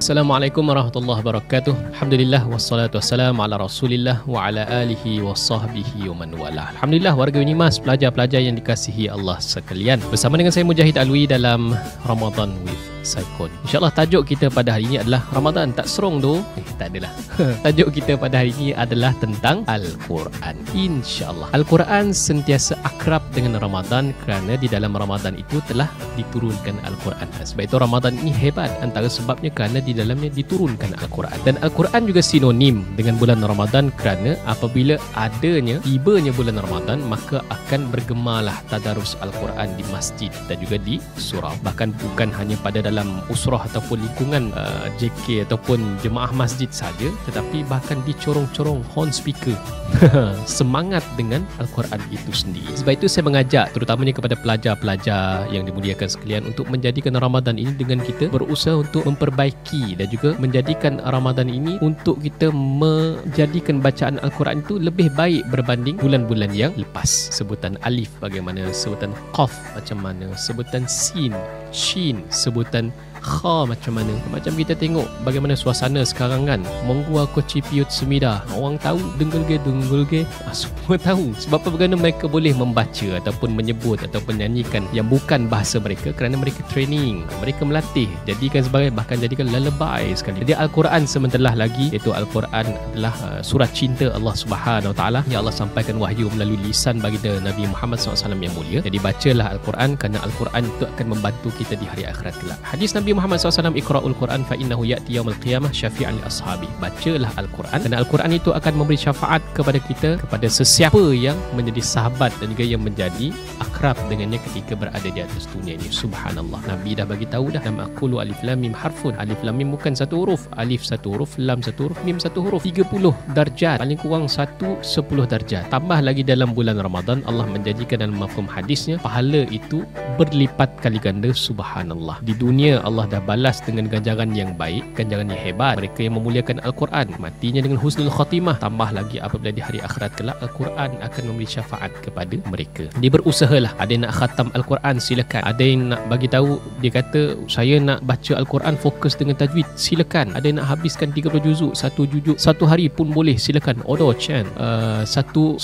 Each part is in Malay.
Assalamualaikum warahmatullahi wabarakatuh. Alhamdulillah wassalatu wassalamu ala Rasulillah wa ala alihi wa sahbihi wa man wala. Alhamdulillah warga Unimas, pelajar-pelajar yang dikasihi Allah sekalian. Bersama dengan saya Mujahid Alwi dalam Ramadan with Saikon. InsyaAllah tajuk kita pada hari ini adalah Ramadan tak serong tu. Tak adalah. Tajuk kita pada hari ini adalah tentang Al-Quran. InsyaAllah Al-Quran sentiasa akrab dengan Ramadan kerana di dalam Ramadan itu telah diturunkan Al-Quran. Sebab itu Ramadan ini hebat, antara sebabnya kerana di dalamnya diturunkan Al-Quran. Dan Al-Quran juga sinonim dengan bulan Ramadan kerana apabila tibanya bulan Ramadan, maka akan bergemalah tadarus Al-Quran di masjid dan juga di surau. Bahkan bukan hanya pada dalam usrah ataupun lingkungan JK ataupun jemaah masjid saja, tetapi bahkan di corong-corong horn speaker. Semangat dengan Al-Quran itu sendiri. Sebab itu saya mengajak terutamanya kepada pelajar-pelajar yang dimuliakan sekalian untuk menjadikan Ramadan ini dengan kita berusaha untuk memperbaiki dan juga menjadikan Ramadan ini untuk kita menjadikan bacaan Al-Quran itu lebih baik berbanding bulan-bulan yang lepas. Sebutan alif bagaimana, sebutan qaf macam mana, sebutan sin, shin, sebutan kha macam mana. Macam kita tengok bagaimana suasana sekarang kan, Monggu aku cipiut semida, orang tahu denggulge semua tahu. Sebab apa? Kerana mereka boleh membaca ataupun menyebut ataupun nyanyikan yang bukan bahasa mereka kerana mereka training, mereka melatih, jadikan sebagai, bahkan jadikan lullaby sekali. Jadi Al-Quran sebentar lagi, iaitu Al-Quran adalah surat cinta Allah Subhanahu Wa Taala yang Allah sampaikan wahyu melalui lisan baginda Nabi Muhammad SAW yang mulia. Jadi bacalah Al-Quran kerana Al-Quran itu akan membantu kita di hari akhirat kelak. Hadis Nabi Muhammad SAW, Iqra'ul Quran fa innahu ya'ti yaumil qiyamah syafi'an li ashabi. Bacalah Al-Quran kerana Al-Quran itu akan memberi syafaat kepada kita, kepada sesiapa yang menjadi sahabat dan juga yang menjadi akrab dengannya ketika berada di atas dunia ini. Subhanallah. Nabi dah bagi tahu dah, lam aqulu alif lam mim harfun. Alif lam mim bukan satu huruf, alif satu huruf, lam satu huruf, mim satu huruf. 30 darjat, paling kurang 10 darjat. Tambah lagi dalam bulan Ramadan, Allah menjanjikan dalam mafhum hadisnya, pahala itu berlipat kali ganda. Subhanallah. Di dunia Allah dah balas dengan ganjaran yang baik, ganjaran yang hebat. Mereka yang memuliakan Al-Quran matinya dengan husnul khatimah. Tambah lagi apabila di hari akhirat kelak, Al-Quran akan memberi syafaat kepada mereka. Dia berusahalah. Ada yang nak khatam Al-Quran, silakan. Ada yang nak bagi tahu, dia kata saya nak baca Al-Quran fokus dengan tajwid, silakan. Ada yang nak habiskan 30 juzuk, satu juzuk satu hari pun boleh, silakan. Odoch kan, satu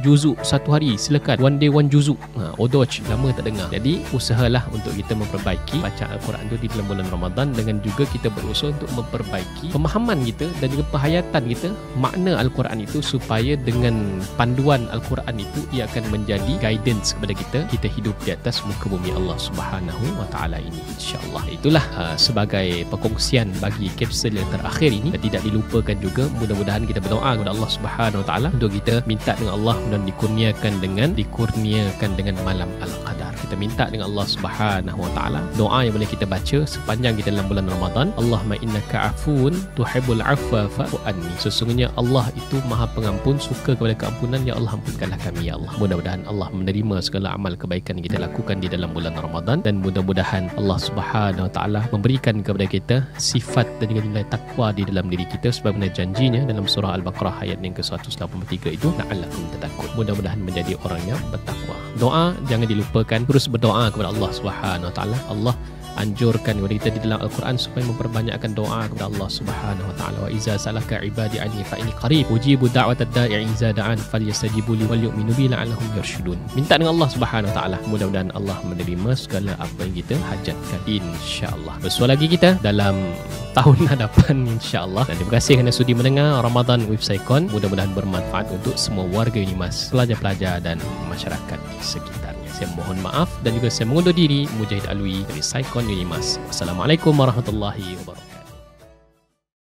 juzuk satu hari, silakan. One day one juzuk. Odoch lama tak dengar. Jadi usahalah untuk kita memperbaiki bacaan Al-Quran itu di dalam bulan Ramadan, dengan juga kita berusaha untuk memperbaiki pemahaman kita dan juga penghayatan kita makna Al-Quran itu, supaya dengan panduan Al-Quran itu ia akan menjadi guidance kepada kita hidup di atas muka bumi Allah Subhanahu Wa Taala ini, insya-Allah. Itulah sebagai perkongsian bagi kapsul yang terakhir ini. Dan tidak dilupakan juga, mudah-mudahan kita berdoa kepada Allah Subhanahu Wa Taala untuk kita minta dengan Allah dan dikurniakan dengan malam Al-Qadar. Kita minta dengan Allah Subhanahu Wa Taala doa yang boleh kita baca sepanjang kita dalam bulan Ramadan. Allahumma innaka afuun tuhibbul afwa fa'fu anni. Sesungguhnya Allah itu Maha Pengampun, suka kepada keampunan. Ya Allah, ampunkanlah kami ya Allah. Mudah-mudahan Allah menerima segala amal kebaikan yang kita lakukan di dalam bulan Ramadan, dan mudah-mudahan Allah Subhanahu Wa Taala memberikan kepada kita sifat dan juga nilai takwa di dalam diri kita, sebagaimana janjinya dalam surah Al-Baqarah ayat yang ke-183 itu, la'allakum tattaqun. Mudah-mudahan menjadi orang yang bertakwa. Doa jangan dilupakan, terus berdoa kepada Allah Subhanahu Wa Taala. Allah anjurkan kepada kita di dalam Al-Quran supaya memperbanyakkan doa kepada Allah Subhanahu Wa Taala. Wa iza salaka ibadi anni fa inni qarib ujibu da'watad da'i iza da'an falyastajibu li wal yu'minu bi la'allahum yarshudun. Minta dengan Allah Subhanahu Wa Taala, mudah-mudahan Allah menerima segala apa yang kita hajatkan, insya-Allah. Bersua lagi kita dalam tahun hadapan, insya-Allah. Dan terima kasih kerana sudi mendengar Ramadan with Saikon. Mudah-mudahan bermanfaat untuk semua warga Unimas, pelajar-pelajar dan masyarakat di sekitarnya. Saya mohon maaf dan juga saya mengundur diri, Mujahid Alwi dari Saikon Unimas. Wassalamualaikum warahmatullahi wabarakatuh.